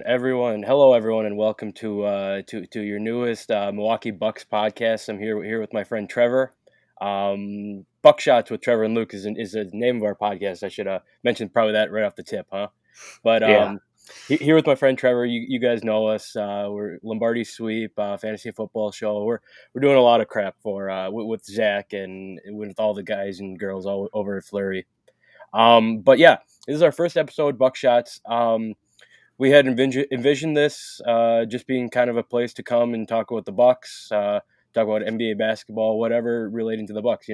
Hello everyone, and welcome to your newest Milwaukee Bucks podcast. I'm here with my friend Trevor. BuckShots with Trevor and Luke is the name of our podcast. I should mention probably that right off the tip, huh? But Yeah. here with my friend Trevor. You guys know us. We're Lombardi Sweep fantasy football show. We're doing a lot of crap for with Zach and with all the guys and girls all over at Flurry. But yeah, this is our first episode, BuckShots. We had envisioned this just being kind of a place to come and talk about the Bucks, talk about NBA basketball, whatever relating to the Bucks.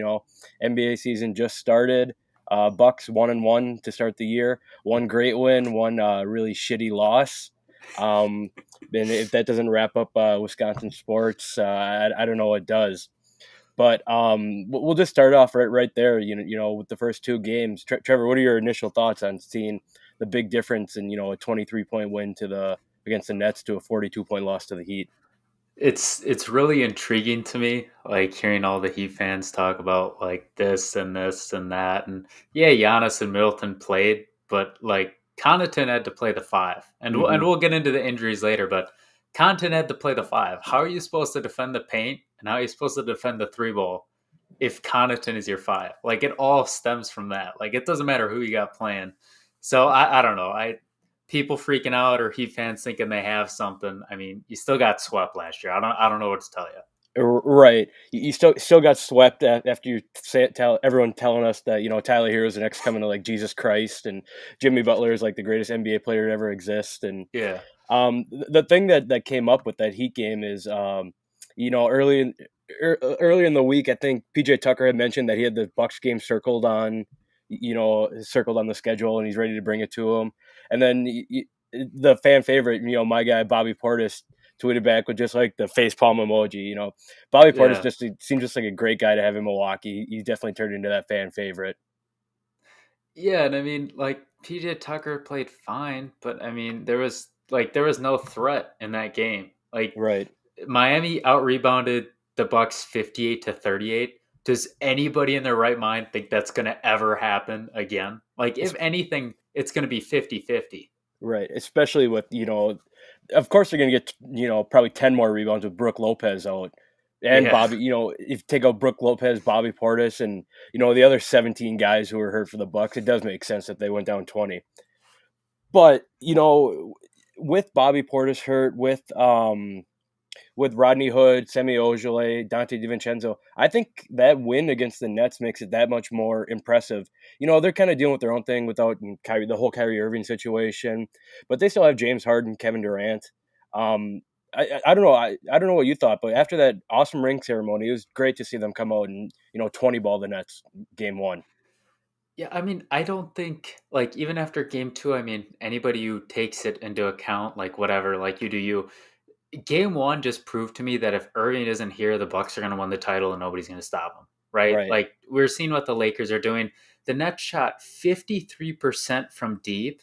NBA season just started. Bucks 1-1 to start the year. One great win, one really shitty loss. Um, and if that doesn't wrap up Wisconsin sports, I don't know what does. But we'll just start off right there. With the first two games. Trevor, what are your initial thoughts on seeing the big difference in a 23-point win against the Nets to a 42-point loss to the Heat? It's really intriguing to me, like hearing all the Heat fans talk about like this and that. And yeah, Giannis and Milton played, but like Connaughton had to play the five. And Hmm. we'll get into the injuries later, but Connaughton had to play the five. How are you supposed to defend the paint and how are you supposed to defend the three ball if Connaughton is your five? Like it all stems from that. Like it doesn't matter who you got playing. So I don't know. I People freaking out or Heat fans thinking they have something. I mean, you still got swept last year. I don't know what to tell you. Right. You still got swept after tell everyone telling us that Tyler Hero is the next coming to like Jesus Christ, and Jimmy Butler is like the greatest NBA player to ever exist. And Yeah, the thing that came up with that Heat game is early in the week, I think PJ Tucker had mentioned that he had the Bucks game circled on the schedule, and he's ready to bring it to him. And then the fan favorite, my guy Bobby Portis tweeted back with just like the face palm emoji. Bobby Portis yeah, just seems just like a great guy to have in Milwaukee. He definitely turned into that fan favorite. yeah. And I mean, like PJ Tucker played fine, but I mean, there was no threat in that game. Like Right. Miami out rebounded the Bucks 58-38. Does anybody in their right mind think that's going to ever happen again? Like, if anything, it's going to be 50-50. Right, especially with of course they're going to get probably 10 more rebounds with Brooke Lopez out, and Yeah. Bobby. If you take out Brooke Lopez, Bobby Portis, and the other 17 guys who were hurt for the Bucks, it does make sense that they went down 20. But with Bobby Portis hurt, with Rodney Hood, Semi Ojeleye, Dante DiVincenzo, I think that win against the Nets makes it that much more impressive. They're kind of dealing with their own thing without the whole Kyrie Irving situation, but they still have James Harden, Kevin Durant. Um, I don't know. I don't know what you thought, but after that awesome ring ceremony, it was great to see them come out and 20 ball the Nets game one. Yeah, I mean, I don't think like even after game two, I mean, anybody who takes it into account, like whatever, like you do you. Game one just proved to me that if Irving isn't here, the Bucks are going to win the title and nobody's going to stop them. Right? Right. Like we're seeing what the Lakers are doing. The Nets shot 53% from deep,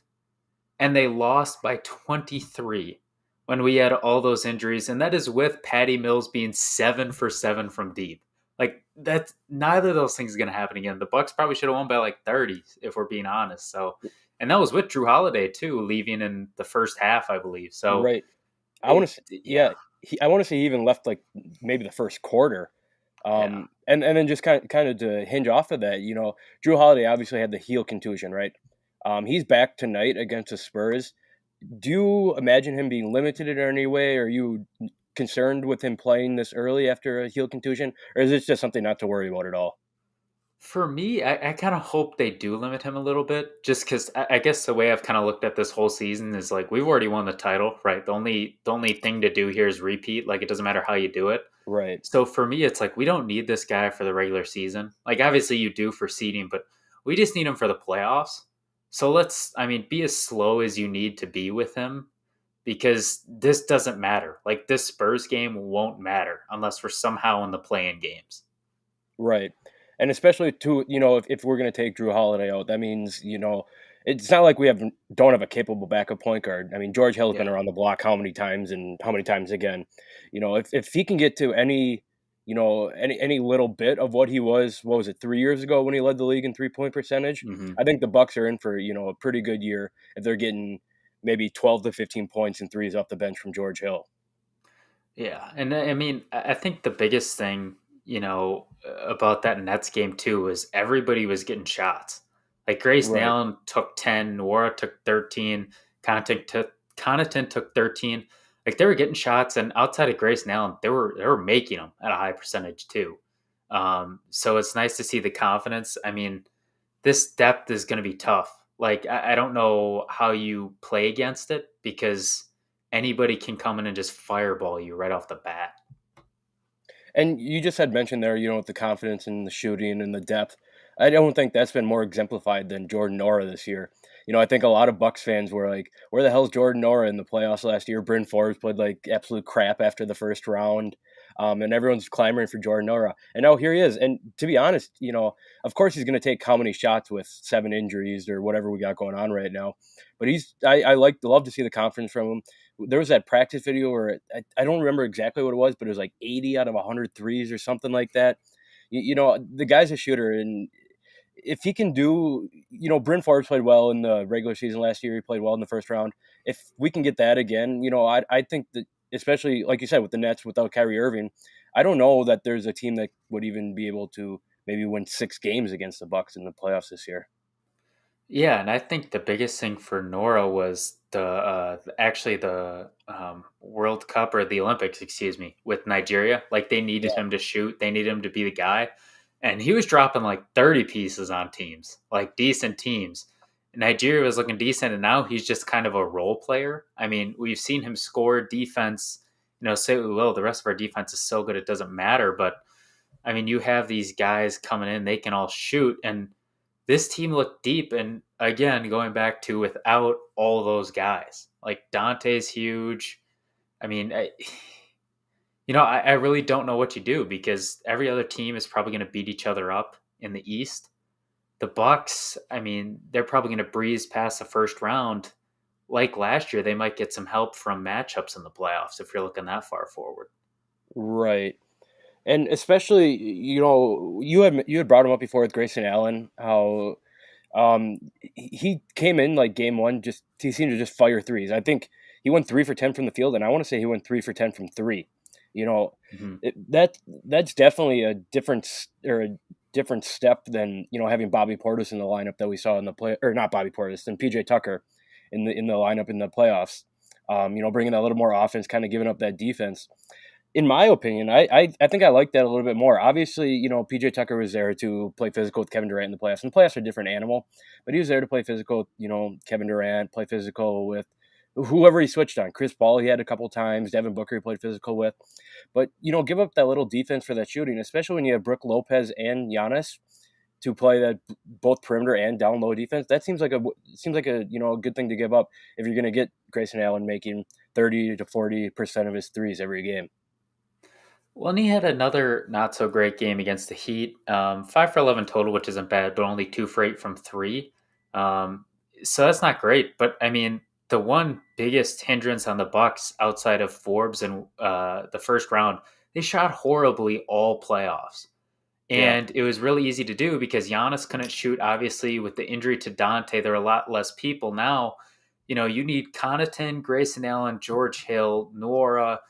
and they lost by 23 when we had all those injuries, and that is with Patty Mills being 7 for 7 from deep. Like that's neither of those things is going to happen again. The Bucks probably should have won by like 30 if we're being honest. So, and that was with Drew Holiday too, leaving in the first half, I believe. So, Right. I want to. yeah, Yeah. I want to say he even left like maybe the first quarter. yeah, And then just kind of to hinge off of that, Drew Holiday obviously had the heel contusion, right? He's back tonight against the Spurs. Do you imagine him being limited in any way? Are you concerned with him playing this early after a heel contusion, or is it just something not to worry about at all? for me, I kind of hope they do limit him a little bit, just because I guess the way I've kind of looked at this whole season is like we've already won the title, right? The only thing to do here is repeat. Like it doesn't matter how you do it. Right. So for me, it's like we don't need this guy for the regular season. Like obviously you do for seeding, but we just need him for the playoffs. So I mean, be as slow as you need to be with him because this doesn't matter. Like this Spurs game won't matter unless we're somehow in the play-in games. Right. And especially too, if we're going to take Drew Holiday out, that means, it's not like we don't have a capable backup point guard. I mean, George Hill's been Yeah. around the block how many times and how many times again. If he can get to any little bit of what he was, what was it, 3 years ago when he led the league in 3-point percentage, Hmm. I think the Bucks are in for, a pretty good year if they're getting maybe 12 to 15 points and threes off the bench from George Hill. Yeah, and I mean, I think the biggest thing, about that Nets game too was everybody was getting shots. Like Grayson Right. Allen took 10, Nora took 13, Connaughton took 13. Like they were getting shots, and outside of Grayson Allen, they were making them at a high percentage too. So it's nice to see the confidence. I mean, this depth is going to be tough. Like I don't know how you play against it because anybody can come in and just fireball you right off the bat. And you just had mentioned there, with the confidence and the shooting and the depth. I don't think that's been more exemplified than Jordan Nora this year. I think a lot of Bucks fans were like, "Where the hell's Jordan Nora in the playoffs last year?" Bryn Forbes played like absolute crap after the first round, and everyone's clamoring for Jordan Nora. And now here he is. And to be honest, of course he's going to take how many shots with 7 injuries or whatever we got going on right now. But I love to see the confidence from him. There was that practice video where I don't remember exactly what it was, but it was like 80 out of 100 threes or something like that. The guy's a shooter, and if he can do, Bryn Forbes played well in the regular season last year. He played well in the first round. If we can get that again, I think that, especially like you said, with the Nets without Kyrie Irving, I don't know that there's a team that would even be able to maybe win 6 games against the Bucks in the playoffs this year. Yeah, and I think the biggest thing for Nora was actually the World Cup or the Olympics, excuse me, with Nigeria. Like they needed Yeah. him to shoot, they needed him to be the guy, and he was dropping like 30 pieces on teams, like decent teams. Nigeria was looking decent, and now he's just kind of a role player. I mean, we've seen him score defense. Say what we will, the rest of our defense is so good it doesn't matter. But I mean, you have these guys coming in, they can all shoot, and this team looked deep. And again, going back to without all those guys, like Dante's huge. I mean, I really don't know what you do because every other team is probably going to beat each other up in the East. The Bucks, I mean, they're probably going to breeze past the first round. Like last year, they might get some help from matchups in the playoffs if you're looking that far forward. Right. And especially, you had brought him up before with Grayson Allen, how he came in like game one, just he seemed to just fire threes. I think he went 3 for 10 from the field, and I want to say he went 3 for 10 from three. You know, Mm-hmm. that's definitely a different step than having Bobby Portis in the lineup that we saw in the play, or not Bobby Portis, than PJ Tucker in the lineup in the playoffs. Bringing that little more offense, kind of giving up that defense. In my opinion, I think I like that a little bit more. Obviously, PJ Tucker was there to play physical with Kevin Durant in the playoffs. And the playoffs are a different animal, but he was there to play physical with, Kevin Durant, play physical with whoever he switched on. Chris Paul, he had a couple times. Devin Booker, he played physical with. But, give up that little defense for that shooting, especially when you have Brook Lopez and Giannis to play that both perimeter and down low defense. That seems like a a good thing to give up if you're going to get Grayson Allen making 30 to 40% of his threes every game. Well, and he had another not so great game against the Heat. 5 for 11 total, which isn't bad, but only 2 for 8 from three. Um, so that's not great. But I mean, the one biggest hindrance on the Bucks outside of Forbes and the first round, they shot horribly all playoffs. Yeah. And it was really easy to do because Giannis couldn't shoot. Obviously, with the injury to Dante, there are a lot less people now. You need Connaughton, Grayson Allen, George Hill, Nora,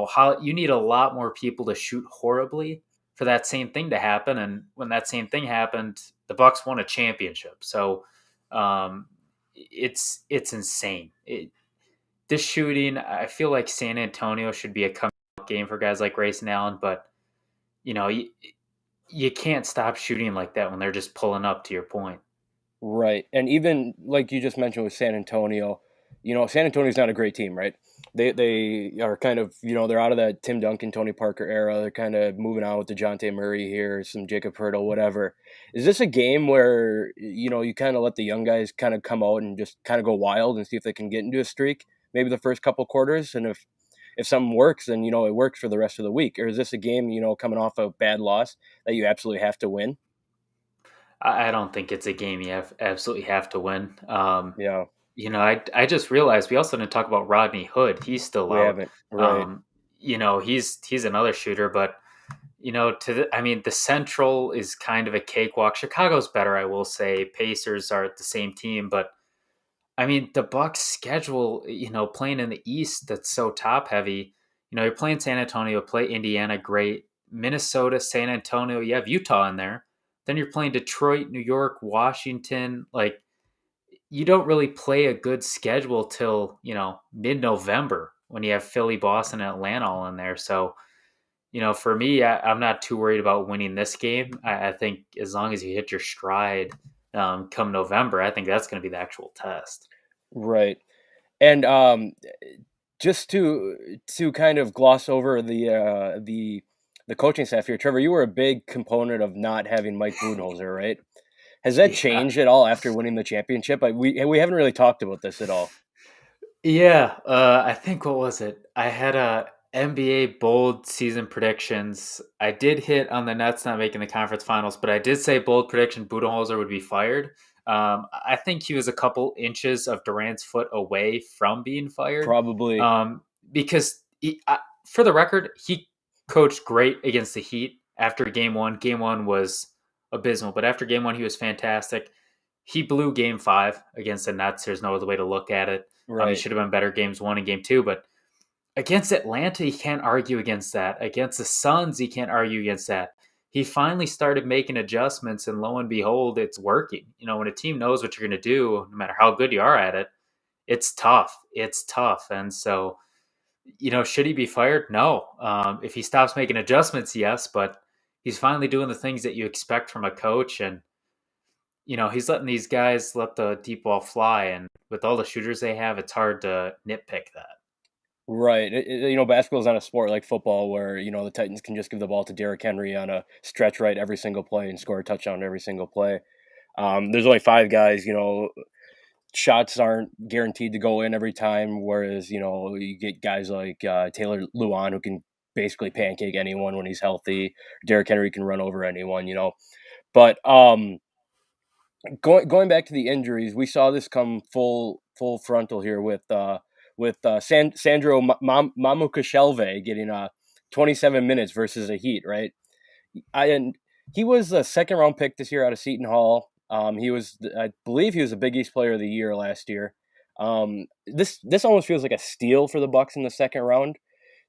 how you need a lot more people to shoot horribly for that same thing to happen. And when that same thing happened, the Bucks won a championship. So it's insane. This shooting, I feel like San Antonio should be a comeback game for guys like Grayson Allen, but you can't stop shooting like that when they're just pulling up, to your point. Right. And even like you just mentioned with San Antonio, San Antonio's not a great team, right? They are kind of, they're out of that Tim Duncan, Tony Parker era. They're kind of moving on with DeJounte Murray here, some Jacob Hurtle, whatever. Is this a game where, you kind of let the young guys kind of come out and just kind of go wild and see if they can get into a streak, maybe the first couple quarters? And if something works, then, it works for the rest of the week. Or is this a game, coming off a bad loss that you absolutely have to win? I don't think it's a game you absolutely have to win. Yeah, I just realized we also didn't talk about Rodney Hood. He's still we out. haven't. Right. Um, he's another shooter, but I mean, the Central is kind of a cakewalk. Chicago's better, I will say. Pacers are the same team, but I mean, the Bucks schedule, playing in the East that's so top heavy. You're playing San Antonio, play Indiana, great. Minnesota, San Antonio, you have Utah in there. Then you're playing Detroit, New York, Washington. Like, you don't really play a good schedule till, mid-November when you have Philly, Boston, and Atlanta all in there. So, for me, I'm not too worried about winning this game. I think as long as you hit your stride come November, I think that's going to be the actual test. Right. And just to kind of gloss over the coaching staff here, Trevor, you were a big component of not having Mike Budenholzer, right? Has that Yeah. changed at all after winning the championship? We haven't really talked about this at all. Yeah, I think what was it? I had a NBA bold season predictions. I did hit on the Nets not making the conference finals, but I did say bold prediction Budenholzer would be fired. I think he was a couple inches of Durant's foot away from being fired, Probably. um, because for the record, he coached great against the Heat after game one. Game one was abysmal, but after game one, he was fantastic. He blew game five against the Nets. There's no other way to look at it. He Right. should have been better games one and game two, but against Atlanta, he can't argue against that. Against the Suns, he can't argue against that. He finally started making adjustments, and lo and behold, it's working. When a team knows what you're going to do, no matter how good you are at it, it's tough. It's tough. And so, should he be fired? No. If he stops making adjustments, yes, but he's finally doing the things that you expect from a coach. And he's letting these guys let the deep ball fly, and with all the shooters they have, it's hard to nitpick that. Right. Basketball's not a sport like football where, the Titans can just give the ball to Derrick Henry on a stretch right every single play and score a touchdown every single play. There's only five guys, shots aren't guaranteed to go in every time, whereas, you get guys like Taylor Luan who can basically pancake anyone when he's healthy. Derrick Henry can run over anyone. But going back to the injuries, we saw this come full frontal here with Sandro Mamukashelve getting 27 minutes versus a Heat, right? And he was a second round pick this year out of Seton Hall. I believe he was a Big East Player of the Year last year. This almost feels like a steal for the Bucks in the second round.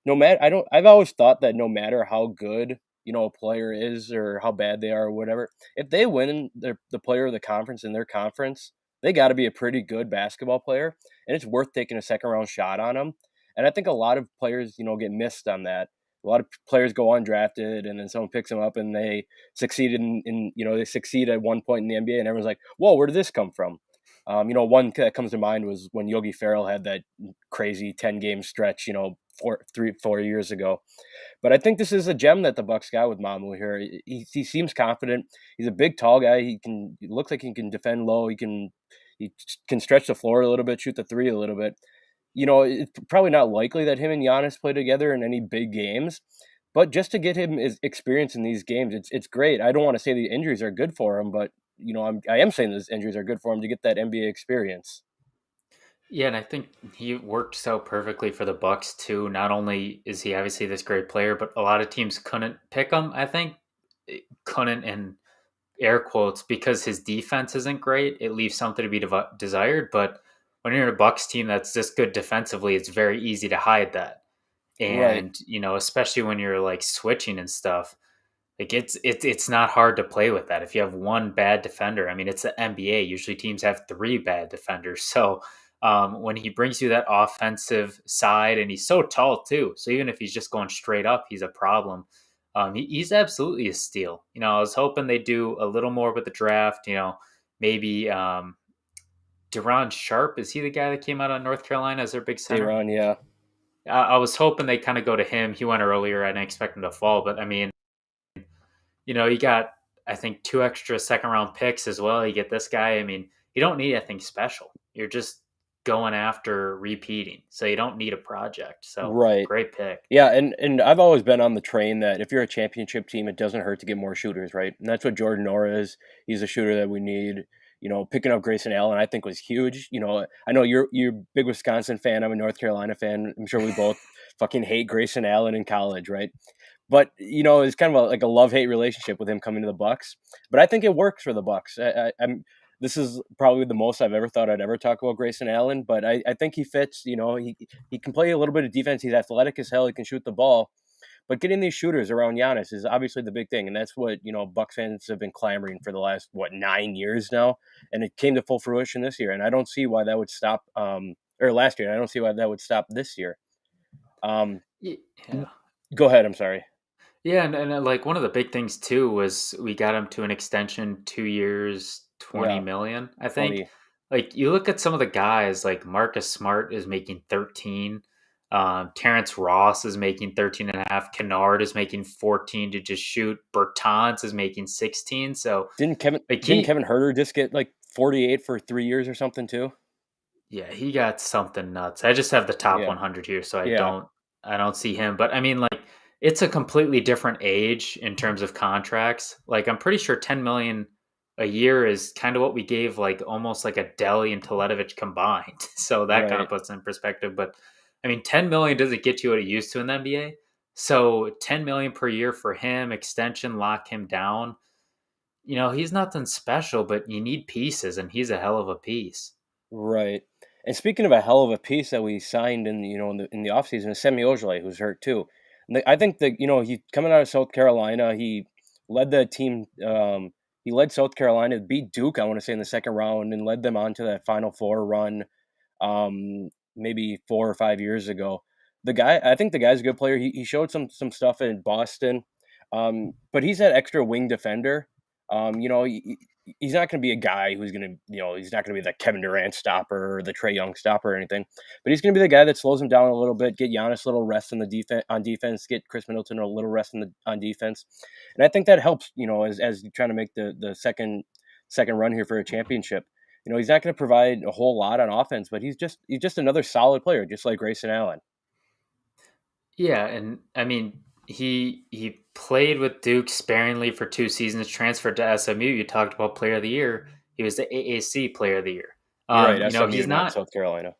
I've always thought that no matter how good a player is or how bad they are or whatever, if they win the player of the conference in their conference, they got to be a pretty good basketball player, and it's worth taking a second round shot on them. And I think a lot of players get missed on that. A lot of players go undrafted, and then someone picks them up, and they succeed they succeed at one point in the NBA, and everyone's like, "Whoa, where did this come from?" One that comes to mind was when Yogi Ferrell had that crazy 10-game stretch, 4 years ago. But I think this is a gem that the Bucks got with Mamu here. He seems confident. He's a big, tall guy. He looks like he can defend low. He can stretch the floor a little bit, shoot the three a little bit. It's probably not likely that him and Giannis play together in any big games. But just to get him his experience in these games, it's great. I don't want to say the injuries are good for him, but I am saying those injuries are good for him to get that NBA experience. Yeah, and I think he worked so perfectly for the Bucks too. Not only is he obviously this great player, but a lot of teams couldn't pick him. I think couldn't in air quotes because his defense isn't great. It leaves something to be desired. But when you're in a Bucks team that's this good defensively, it's very easy to hide that. Right. And especially when you're like switching and stuff, like it's not hard to play with that. If you have one bad defender, I mean, it's the NBA. Usually teams have three bad defenders. So when he brings you that offensive side, and he's so tall too, so even if he's just going straight up, he's a problem. He's absolutely a steal. I was hoping they do a little more with the draft. Maybe Deron Sharp, is he the guy that came out of North Carolina as their big center? De'Ron, yeah. I was hoping they kind of go to him. He went earlier. I didn't expect him to fall, but I mean, you got, I think, two extra second round picks as well. You get this guy. I mean, you don't need anything special. You're just going after repeating. So you don't need a project. So Right. great pick. Yeah, and I've always been on the train that if you're a championship team, it doesn't hurt to get more shooters, right? And that's what Jordan Nora is. He's a shooter that we need. Picking up Grayson Allen, I think was huge. I know you're a big Wisconsin fan. I'm a North Carolina fan. I'm sure we both fucking hate Grayson Allen in college, right? But it's kind of like a love hate relationship with him coming to the Bucks. But I think it works for the Bucks. this is probably the most I've ever thought I'd ever talk about Grayson Allen, but I think he fits. He can play a little bit of defense. He's athletic as hell. He can shoot the ball. But getting these shooters around Giannis is obviously the big thing, and that's what Bucks fans have been clamoring for the last 9 years now, and it came to full fruition this year. And I don't see why that would stop. Or last year, and I don't see why that would stop this year. Um, Yeah. Go ahead. I'm sorry. Yeah, and like one of the big things too was we got him to an extension, 2 years, 20 Yeah, million. I think 20. like you look at some of the guys like Marcus Smart is making 13. Terrence Ross is making 13 and a half. Kennard is making 14 to just shoot. Bertans is making 16. So like Didn't Kevin Herter just get like 48 for 3 years or something too? yeah, he got something nuts. I just have the top Yeah, 100 here, so yeah, I don't see him. But I mean, like, it's a completely different age in terms of contracts. Like, I'm pretty sure 10 million a year is kind of what we gave, like almost like a Deli and Teletovic combined. So that kind of right, puts it in perspective. But I mean, 10 million doesn't get you what it used to in the NBA. So 10 million per year for him, extension, lock him down. He's nothing special, but you need pieces, and he's a hell of a piece. right. And speaking of a hell of a piece that we signed in the offseason is Semi Ojeleye, who's hurt too. I think that he coming out of South Carolina, he led the team. He led South Carolina, beat Duke, I want to say, in the second round, and led them on to that Final Four run. Maybe 4 or 5 years ago. I think the guy's a good player. He showed some stuff in Boston, but he's that extra wing defender. He's not going to be a guy who's going to, he's not going to be the Kevin Durant stopper or the Trae Young stopper or anything. But he's going to be the guy that slows him down a little bit, get Giannis a little rest on defense, get Chris Middleton a little rest on defense, and I think that helps. As you're trying to make the second run here for a championship. He's not going to provide a whole lot on offense, but he's just another solid player, just like Grayson Allen. Yeah, and I mean, he played with Duke sparingly for 2 seasons, transferred to SMU. You talked about player of the year. He was the AAC player of the year. You're right, He's SMU, not not, South Carolina.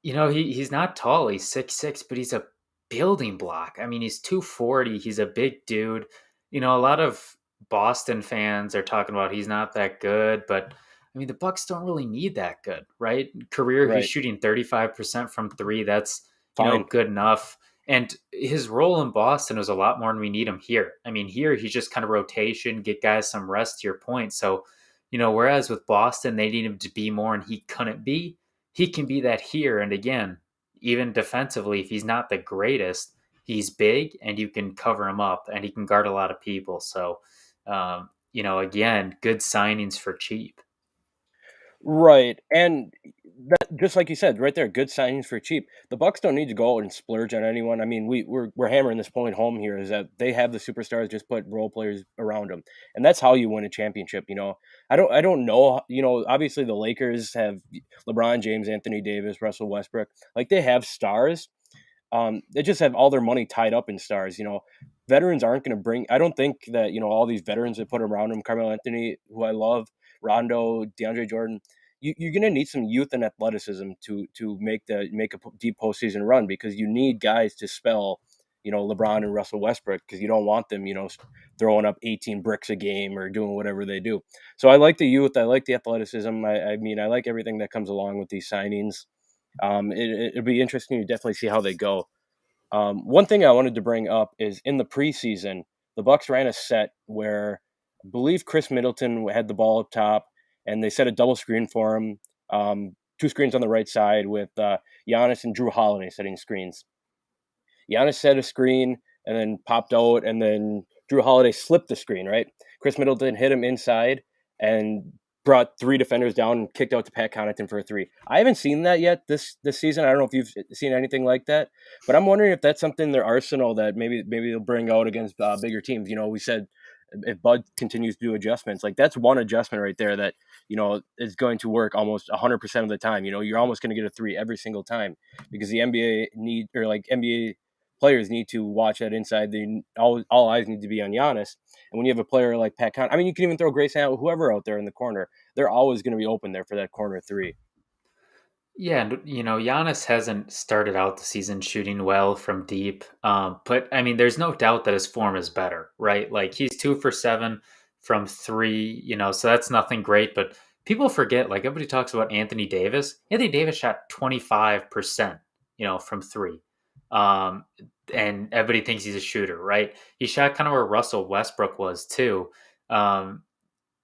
he's not tall. He's 6'6", but he's a building block. I mean, he's 240. He's a big dude. A lot of Boston fans are talking about he's not that good, but I mean, the Bucks don't really need that good, right? Career, he's Right, shooting 35% from three. That's, fine. good enough. And his role in Boston was a lot more than we need him here. I mean, here he's just kind of rotation, get guys some rest to your point. So, whereas with Boston, they need him to be more and he couldn't be, he can be that here. And again, even defensively, if he's not the greatest, he's big and you can cover him up and he can guard a lot of people. So, again, good signings for cheap. Right, and that, just like you said, right there, good signings for cheap. The Bucks don't need to go out and splurge on anyone. I mean, we're hammering this point home here is that they have the superstars, just put role players around them, and that's how you win a championship. I don't know. Obviously the Lakers have LeBron James, Anthony Davis, Russell Westbrook, like they have stars. They just have all their money tied up in stars. Veterans aren't going to bring. I don't think that all these veterans that put around him, Carmelo Anthony, who I love, Rondo, DeAndre Jordan. You're going to need some youth and athleticism to make a deep postseason run because you need guys to spell, LeBron and Russell Westbrook because you don't want them, throwing up 18 bricks a game or doing whatever they do. So I like the youth, I like the athleticism. I mean, I like everything that comes along with these signings. It'll be interesting to definitely see how they go. One thing I wanted to bring up is in the preseason, the Bucks ran a set where I believe Chris Middleton had the ball up top, and they set a double screen for him. Two screens on the right side with Giannis and Drew Holiday setting screens. Giannis set a screen and then popped out, and then Drew Holiday slipped the screen, right? Chris Middleton hit him inside and brought three defenders down and kicked out to Pat Connaughton for a three. I haven't seen that yet this season. I don't know if you've seen anything like that, but I'm wondering if that's something in their arsenal that maybe they'll bring out against bigger teams. We said if Bud continues to do adjustments, like that's one adjustment right there that is going to work almost 100% of the time. You're almost going to get a three every single time because the NBA players need to watch that inside. All eyes need to be on Giannis. And when you have a player like Pat Con, I mean, you can even throw Grayson out, whoever out there in the corner. They're always going to be open there for that corner three. Yeah, and Giannis hasn't started out the season shooting well from deep. But I mean, there's no doubt that his form is better, right? Like he's 2 for 7 from three, so that's nothing great. But people forget, like everybody talks about Anthony Davis. Anthony Davis shot 25%, from three. Um, and everybody thinks he's a shooter, right? He shot kind of where Russell Westbrook was too. Um,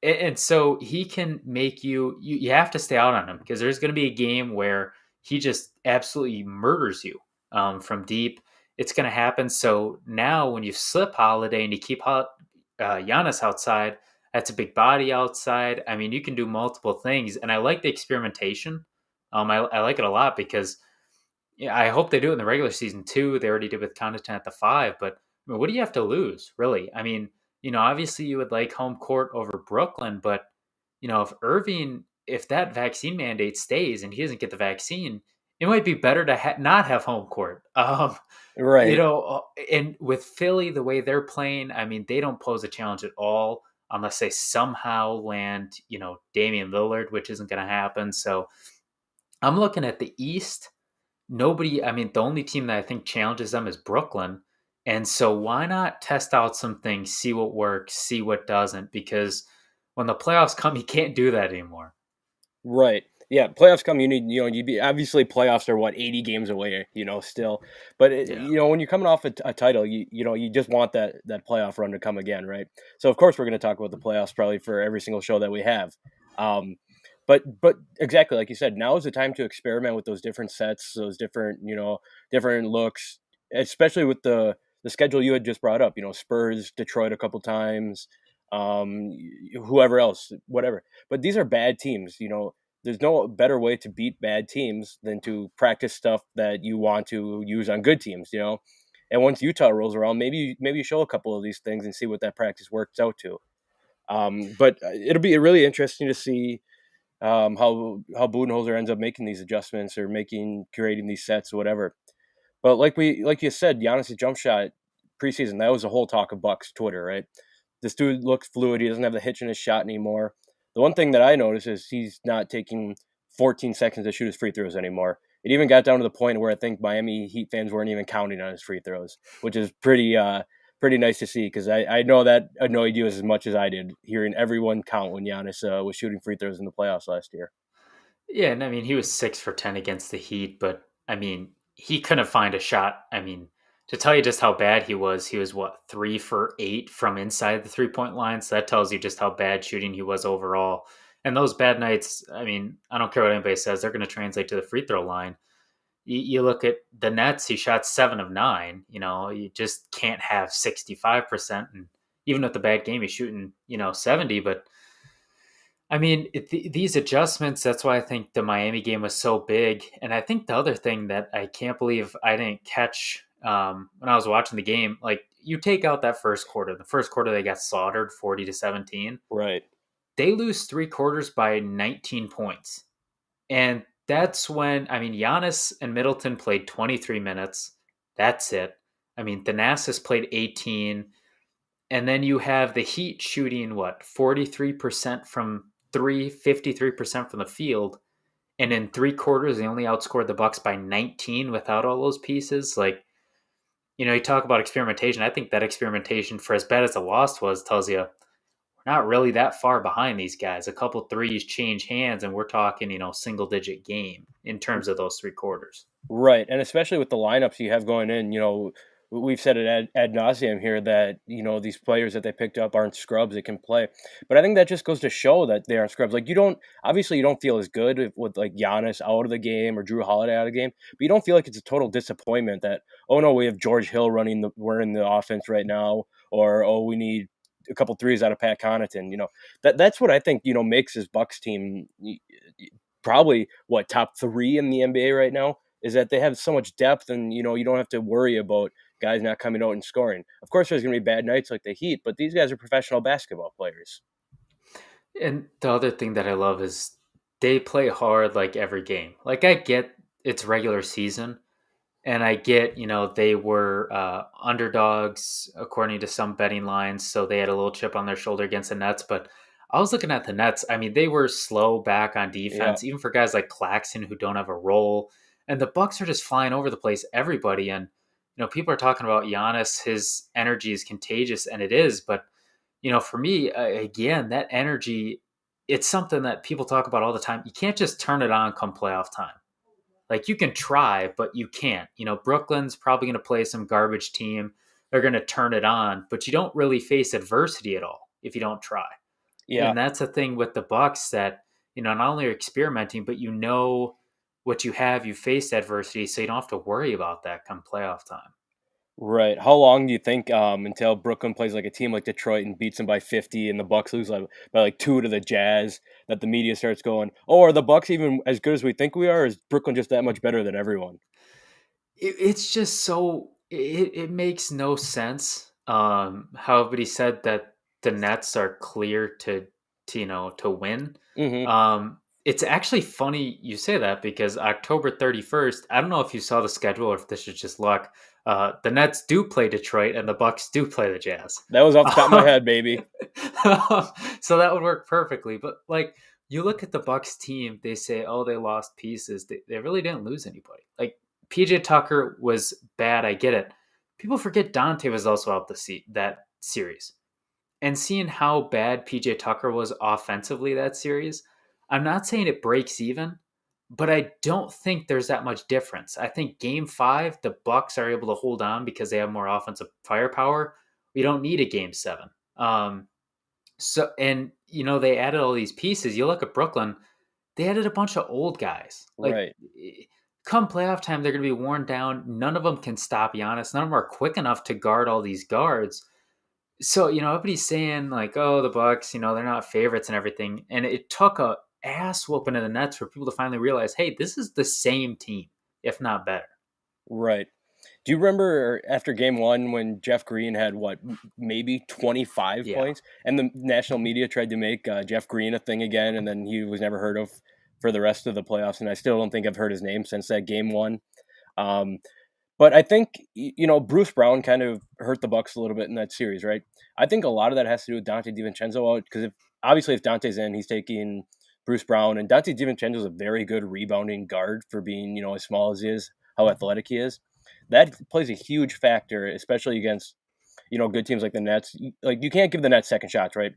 and so he can make you have to stay out on him because there's going to be a game where he just absolutely murders you from deep. It's going to happen. So now when you slip Holiday and you keep Giannis outside, that's a big body outside. I mean, you can do multiple things, and I like the experimentation. I like it a lot because yeah, I hope they do it in the regular season too. They already did with Connaughton at the five, but I mean, what do you have to lose, really? I mean, obviously you would like home court over Brooklyn, but if that vaccine mandate stays and he doesn't get the vaccine, it might be better to not have home court. Right. And with Philly, the way they're playing, I mean, they don't pose a challenge at all unless they somehow land, Damian Lillard, which isn't going to happen. So I'm looking at the East. I mean, the only team that I think challenges them is Brooklyn. And so why not test out some things, see what works, see what doesn't? Because when the playoffs come, you can't do that anymore. Right. Yeah, playoffs come. You need, you'd be obviously playoffs are what 80 games away. Still, but Yeah. when you're coming off a title, you just want that playoff run to come again, right? So of course we're going to talk about the playoffs probably for every single show that we have. Um, but exactly like you said, now is the time to experiment with those different sets, those different different looks, especially with the schedule you had just brought up. Spurs, Detroit a couple times, um, whoever else, whatever. But these are bad teams. There's no better way to beat bad teams than to practice stuff that you want to use on good teams. And once Utah rolls around, maybe you show a couple of these things and see what that practice works out to. But it'll be really interesting to see how Budenholzer ends up making these adjustments or creating these sets or whatever. But like you said, Giannis' jump shot preseason, that was the whole talk of Bucks Twitter, right? This dude looks fluid. He doesn't have the hitch in his shot anymore. The one thing that I noticed is he's not taking 14 seconds to shoot his free throws anymore. It even got down to the point where I think Miami Heat fans weren't even counting on his free throws, which is pretty nice to see because I know that annoyed you as much as I did hearing everyone count when Giannis was shooting free throws in the playoffs last year. Yeah, and I mean, he was 6 for 10 against the Heat, but I mean, he couldn't find a shot. I mean, to tell you just how bad he was what, 3 for 8 from inside the 3 point line. So that tells you just how bad shooting he was overall. And those bad nights, I mean, I don't care what anybody says, they're going to translate to the free throw line. You look at the Nets, he shot 7 of 9. You just can't have 65%. And even with the bad game, he's shooting, 70. But I mean, these adjustments, that's why I think the Miami game was so big. And I think the other thing that I can't believe I didn't catch when I was watching the game, like you take out that first quarter. The first quarter, they got slaughtered 40-17. Right. They lose 3 quarters by 19 points. And that's when, I mean, Giannis and Middleton played 23 minutes. That's it. I mean, Thanasis played 18. And then you have the Heat shooting, what, 43% from three, 53% from the field. And in 3 quarters, they only outscored the Bucks by 19 without all those pieces. Like, you talk about experimentation. I think that experimentation, for as bad as the loss was, tells you we're not really that far behind these guys. A couple threes change hands, and we're talking, single digit game in terms of those 3 quarters. Right, and especially with the lineups you have going in, we've said it ad nauseum here that these players that they picked up aren't scrubs; they can play. But I think that just goes to show that they aren't scrubs. Like you don't feel as good with like Giannis out of the game or Drew Holiday out of the game, but you don't feel like it's a total disappointment that oh no, we have George Hill we're in the offense right now, or oh we need a couple threes out of Pat Connaughton. That's what I think makes this Bucks team probably what top 3 in the NBA right now is that they have so much depth and you don't have to worry about guys not coming out and scoring. Of course there's going to be bad nights like the Heat, but these guys are professional basketball players. And the other thing that I love is they play hard like every game. Like I get it's regular season, and I get, they were underdogs according to some betting lines, so they had a little chip on their shoulder against the Nets. But I was looking at the Nets. I mean, they were slow back on Yeah. defense, even for guys like Claxton who don't have a role. And the Bucks are just flying over the place, everybody. And people are talking about Giannis. His energy is contagious, and it is. But for me, again, that energy. it's something that people talk about all the time. You can't just turn it on come playoff time. Like you can try, but you can't. Brooklyn's probably going to play some garbage team. They're going to turn it on, but you don't really face adversity at all if you don't try. Yeah. And that's the thing with the Bucks that, not only are experimenting, but what you have, you faced adversity, so you don't have to worry about that come playoff time. Right. How long do you think until Brooklyn plays like a team like Detroit and beats them by 50, and the Bucks lose by like 2 to the Jazz, that the media starts going, "Oh, are the Bucks even as good as we think we are? Or is Brooklyn just that much better than everyone?" It's just so it makes no sense. How everybody said that the Nets are clear to win. Mhm. It's actually funny you say that because October 31st, I don't know if you saw the schedule or if this is just luck. The Nets do play Detroit and the Bucks do play the Jazz. That was off the top of my head, baby. So that would work perfectly. But like you look at the Bucks team, they say, oh, they lost pieces. They really didn't lose anybody. Like PJ Tucker was bad. I get it. People forget Dante was also out that series. And seeing how bad PJ Tucker was offensively that series, I'm not saying it breaks even, but I don't think there's that much difference. I think game 5, the Bucks are able to hold on because they have more offensive firepower. We don't need a game 7. They added all these pieces. You look at Brooklyn, they added a bunch of old guys. Like Right. come playoff time, they're going to be worn down. None of them can stop Giannis. None of them are quick enough to guard all these guards. So, everybody's saying like, oh, the Bucks, they're not favorites and everything. And it took a ass whooping in the Nets for people to finally realize, hey, this is the same team, if not better. Right. Do you remember after game 1 when Jeff Green had maybe 25 Yeah. points, and the national media tried to make Jeff Green a thing again, and then he was never heard of for the rest of the playoffs, and I still don't think I've heard his name since that game 1. Um, but I think Bruce Brown kind of hurt the Bucks a little bit in that series, right? I think a lot of that has to do with Dante DiVincenzo out, because if Dante's in, he's taking Bruce Brown, and Dante DiVincenzo is a very good rebounding guard for being as small as he is, how athletic he is. That plays a huge factor, especially against good teams like the Nets. Like you can't give the Nets second shots, right?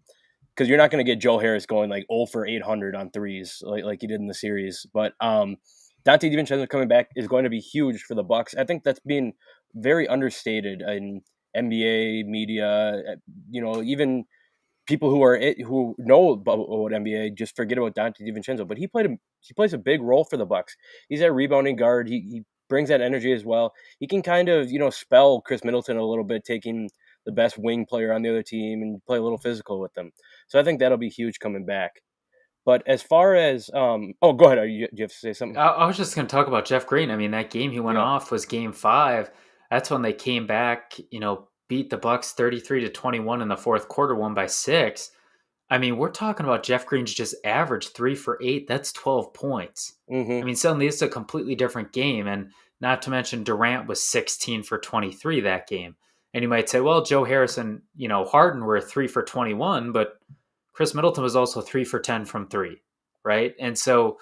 Because you're not going to get Joe Harris going like 0 for 800 on threes like he did in the series. But Dante DiVincenzo coming back is going to be huge for the Bucks. I think that's being very understated in NBA media. Even people who know about NBA just forget about Dante DiVincenzo. But he plays a big role for the Bucks. He's that rebounding guard. He brings that energy as well. He can kind of spell Chris Middleton a little bit, taking the best wing player on the other team and play a little physical with them. So I think that'll be huge coming back. But as far as oh, go ahead. Do you have to say something? I was just going to talk about Jeff Green. I mean, that game he went Yeah. off was game 5. That's when they came back, beat the Bucks 33-21 in the fourth quarter, won by 6. I mean, we're talking about Jeff Green's just averaged 3 for 8. That's 12 points. I Mm-hmm. mean, suddenly it's a completely different game. And not to mention Durant was 16 for 23 that game. And you might say, well, Joe Harrison, Harden were 3 for 21, but Chris Middleton was also 3 for 10 from 3, right? And so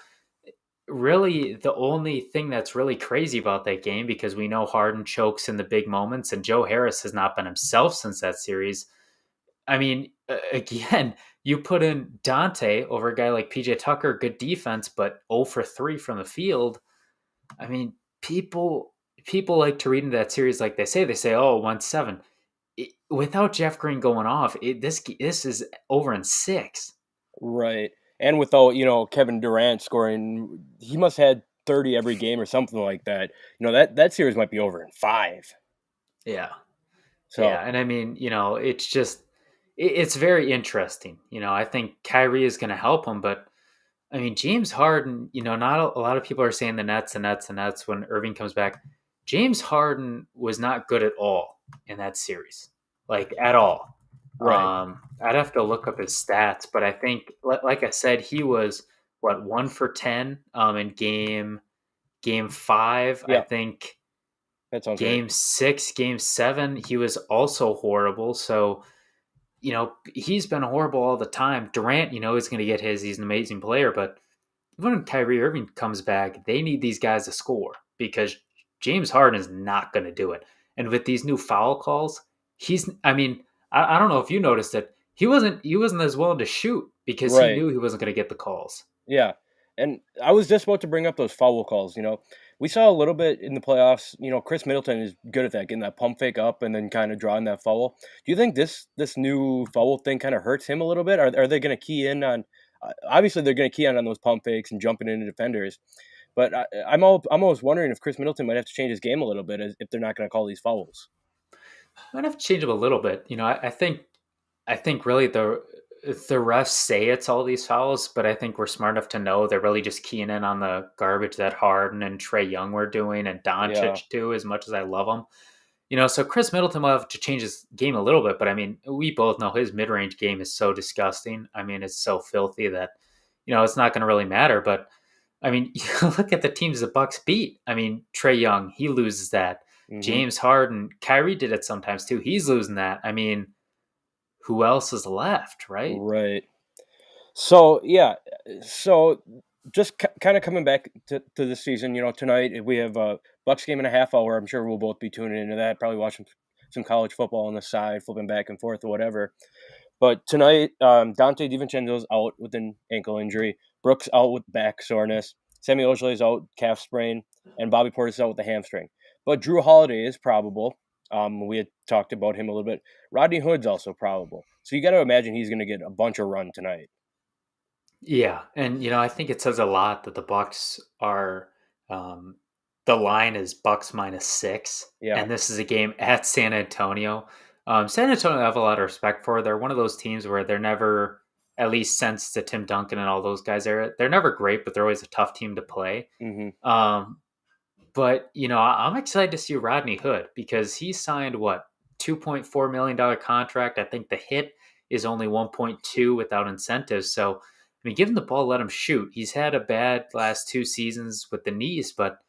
really the only thing that's really crazy about that game, because we know Harden chokes in the big moments and Joe Harris has not been himself since that series. I mean, again, you put in Dante over a guy like PJ Tucker, good defense, but 0 for 3 from the field. I mean, people like to read into that series like they say, oh, 1-7. Without Jeff Green going off, this is over in 6. Right. And without Kevin Durant scoring, he must have had 30 every game or something like that. That series might be over in 5. Yeah. So Yeah. And I mean, it's just, it's very interesting. I think Kyrie is going to help him, but I mean, James Harden, not a lot of people are saying the Nets when Irving comes back. James Harden was not good at all in that series, like at all. right. I'd have to look up his stats, but I think, like I said, he was what 1 for 10 in game 5. I Yeah, think that sounds right. game 6, game 7, he was also horrible. So he's been horrible all the time. Durant, is going to get his. He's an amazing player, but when Kyrie Irving comes back, they need these guys to score because James Harden is not going to do it. And with these new foul calls, I mean, I don't know if you noticed it. He wasn't as willing to shoot because he Right. knew he wasn't going to get the calls. Yeah. And I was just about to bring up those foul calls. We saw a little bit in the playoffs. Chris Middleton is good at that, getting that pump fake up and then kind of drawing that foul. Do you think this new foul thing kind of hurts him a little bit? Are they going to key in on? Obviously, they're going to key on those pump fakes and jumping into defenders. But I'm always wondering if Chris Middleton might have to change his game a little bit if they're not going to call these fouls. Might have to change him a little bit. I think really the refs say it's all these fouls, but I think we're smart enough to know they're really just keying in on the garbage that Harden and Trey Young were doing, and Yeah. Doncic too. As much as I love him, so Chris Middleton will have to change his game a little bit. But I mean, we both know his mid range game is so disgusting. I mean, it's so filthy that it's not going to really matter. But I mean, you look at the teams the Bucks beat. I mean, Trey Young, he loses that. Hmm. James Harden, Kyrie did it sometimes too. He's losing that. I mean, who else is left, right? Right. So yeah, so just kind of coming back to this season, tonight we have a Bucks game and a half hour. I'm sure we'll both be tuning into that, probably watching some college football on the side, flipping back and forth or whatever. But tonight, Dante DiVincenzo's out with an ankle injury. Brooks out with back soreness. Sammy Ojeley's out calf sprain, and Bobby Portis out with the hamstring. But Drew Holiday is probable. We had talked about him a little bit. Rodney Hood's also probable. So you got to imagine he's going to get a bunch of run tonight. Yeah, and I think it says a lot that the Bucks are. Um, the line is Bucks -6, Yeah. and this is a game at San Antonio. San Antonio I have a lot of respect for. They're one of those teams where they're never, at least since the Tim Duncan and all those guys there, they're never great, but they're always a tough team to play. Hmm. Um, but I'm excited to see Rodney Hood because he signed what $2.4 million contract. I think the hit is only 1.2 without incentives. So I mean, give him the ball, let him shoot. He's had a bad last 2 seasons with the knees, but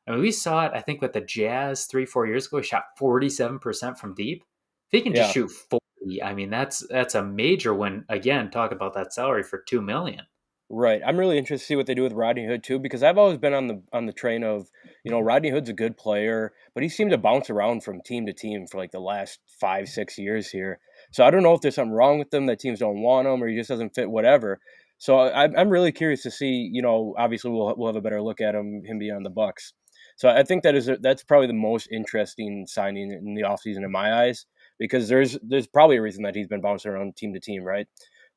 I mean, we saw it. I think with the Jazz 3-4 years ago, he shot 47% from deep. If he can just Yeah. shoot 40, I mean, that's a major win. Again, talk about that salary for 2 million. Right. I'm really interested to see what they do with Rodney Hood too, because I've always been on the train of, Rodney Hood's a good player, but he seemed to bounce around from team to team for like the last 5, 6 years here. So I don't know if there's something wrong with him that teams don't want him or he just doesn't fit whatever. So I'm really curious to see. Obviously we'll have a better look at him being on the Bucks. So I think that's probably the most interesting signing in the offseason in my eyes, because there's probably a reason that he's been bouncing around team to team, right?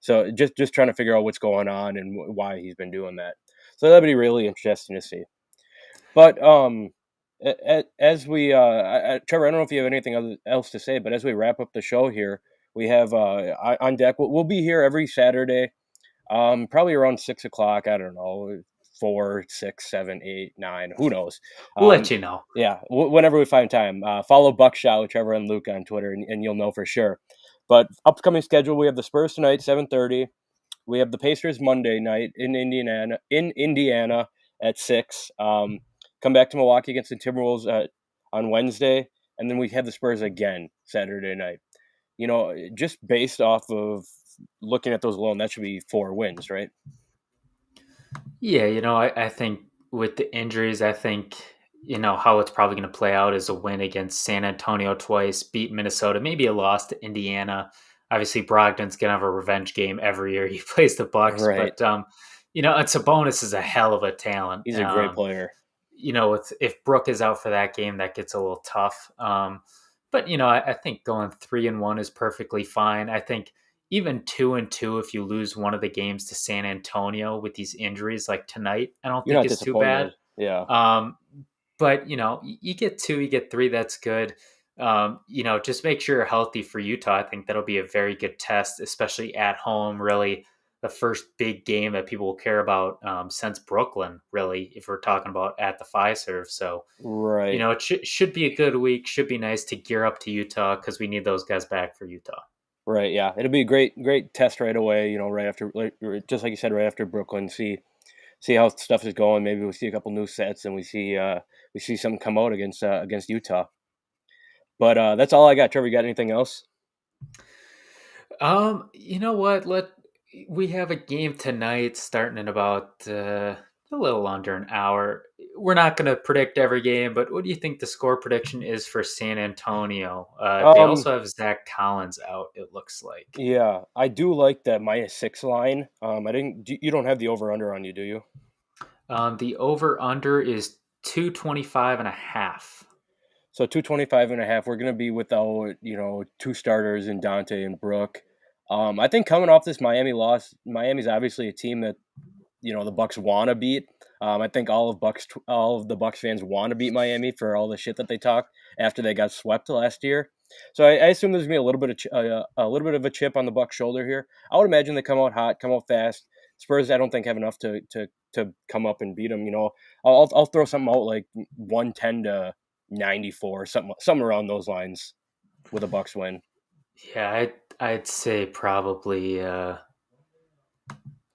So just trying to figure out what's going on and why he's been doing that. So that'd be really interesting to see. But as we Trevor, I don't know if you have anything else to say, but as we wrap up the show here, we have on deck. We'll be here every Saturday, probably around 6 o'clock. I don't know, 4, 6, 7, 8, 9. Who knows? We'll Um, let you know. yeah, whenever we find time, follow BuckShot with Trevor and Luke on Twitter, and you'll know for sure. But upcoming schedule, we have the Spurs tonight, 7:30. We have the Pacers Monday night in Indiana at 6. Come back to Milwaukee against the Timberwolves on Wednesday, and then we have the Spurs again Saturday night. Just based off of looking at those alone, that should be 4 wins, right? Yeah, I think with the injuries, I think, how it's probably going to play out is a win against San Antonio twice, beat Minnesota, maybe a loss to Indiana. Obviously, Brogdon's going to have a revenge game every year he plays the Bucks, Right. but, and Sabonis is a hell of a talent. He's a great player. If Brook is out for that game, that gets a little tough. But I think going 3-1 is perfectly fine. I think even 2-2, if you lose one of the games to San Antonio with these injuries like tonight, I don't You're think not is too bad. disappointed. Yeah. Um, but you get 2, you get 3, that's good. Just make sure you're healthy for Utah. I think that'll be a very good test, especially at home. Really, the first big game that people will care about since Brooklyn. Really, if we're talking about at the Fiserv. So Right. it should be a good week. Should be nice to gear up to Utah because we need those guys back for Utah. Right. Yeah. It'll be a great test right away. Right after, just like you said, right after Brooklyn. See how stuff is going. Maybe we see a couple new sets and we see something come out against Utah. But that's all I got. Trevor, you got anything else? You know what? We have a game tonight starting in about A little under an hour. We're not going to predict every game, but what do you think the score prediction is for San Antonio? They Um, also have Zach Collins out, it looks like. yeah, I do like that -6 line. I didn't. You don't have the over under on you, do you? The over under is 225 and a half. So 225.5. We're gonna be without two starters in Dante and Brooke. I think coming off this Miami loss, Miami's obviously a team that the Bucks want to beat. I think all of the Bucks fans want to beat Miami for all the shit that they talked after they got swept last year. So I assume there's gonna be a little bit of a little bit of a chip on the Bucks shoulder here. I would imagine they come out hot, come out fast. Spurs, I don't think have enough to come up and beat them. I'll throw something out like 110-94, something around those lines with a Bucks win. Yeah, I'd say probably.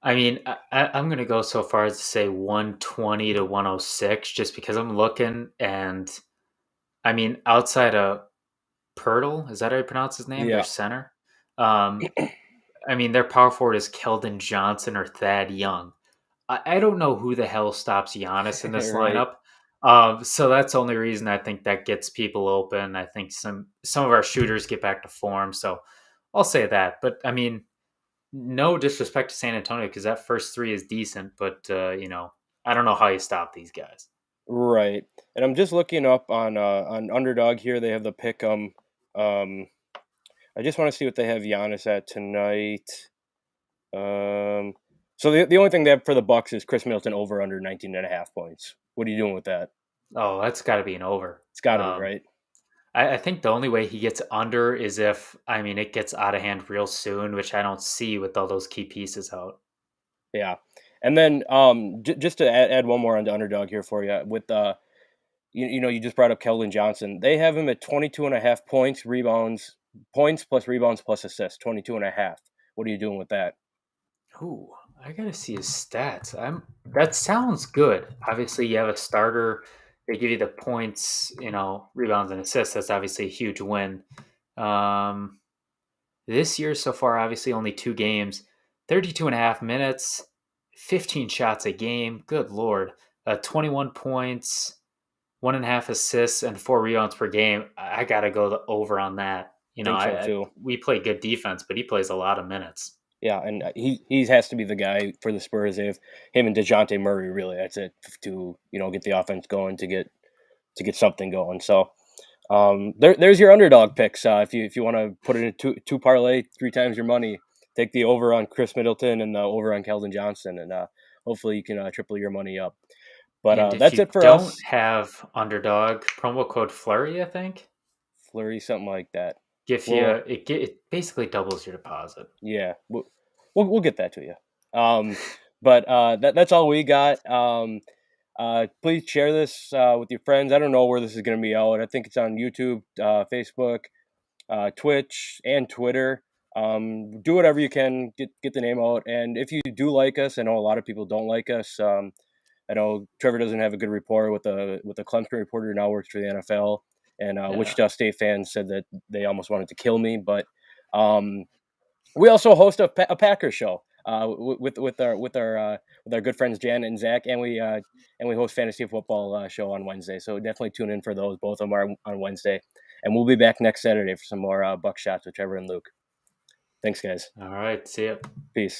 I mean, I'm going to go so far as to say 120 to 106, just because I'm looking, and I mean, outside of Pirtle, is that how you pronounce his name? Their Yeah, center. Um, I mean, their power forward is Keldon Johnson or Thad Young. I don't know who the hell stops Giannis in this right. lineup. So that's the only reason I think that gets people open. I think some of our shooters get back to form. So I'll say that. But I mean, no disrespect to San Antonio because that first three is decent, but I don't know how you stop these guys. Right. And I'm just looking up on Underdog here. They have the pick 'em. Um, I just want to see what they have Giannis at tonight. Um, so the only thing they have for the Bucks is Chris Milton over under 19.5 points. What are you doing with that? Oh, that's got to be an over. It's got to be Um, right. I think the only way he gets under is if I mean it gets out of hand real soon, which I don't see with all those key pieces out. Yeah. And then just to add one more on the Underdog here for you with you just brought up Keldon Johnson. They have him at 22.5 points, points plus rebounds plus assists, 22.5. What are you doing with that? Ooh, I gotta see his stats. That sounds good. Obviously, you have a starter. They give you the points, rebounds and assists. That's obviously a huge win. Um, this year so far, obviously only 2 games, 32 and a half minutes, 15 shots a game. Good lord, 21 points, 1.5 assists, and 4 rebounds per game. I gotta go the over on that. Think so too. We play good defense, but he plays a lot of minutes. Yeah, and he has to be the guy for the Spurs. They have him and Dejounte Murray. Really, that's it to get the offense going to get something going. So there's your underdog picks. If you want to put it in a two parlay, 3 times your money, take the over on Chris Middleton and the over on Keldon Johnson, and hopefully you can triple your money up. But And if that's you it for don't us. have underdog promo code Flurry, I think Flurry, something like that. if you Well, it basically doubles your deposit. yeah, we'll get that to you. But that's all we got. Please share this with your friends. I don't know where this is going to be out. I think it's on YouTube, Facebook, Twitch, and Twitter. Do whatever you can get the name out. And if you do like us, I know a lot of people don't like us. I know Trevor doesn't have a good rapport with the Clemson reporter who now works for the NFL. And Yeah. Wichita State fans said that they almost wanted to kill me. But we also host a Packers show with our good friends Jan and Zach, and we host fantasy football show on Wednesday. So definitely tune in for those. Both of them are on Wednesday, and we'll be back next Saturday for some more BuckShots with Trevor and Luke. Thanks, guys. All right. See ya. Peace.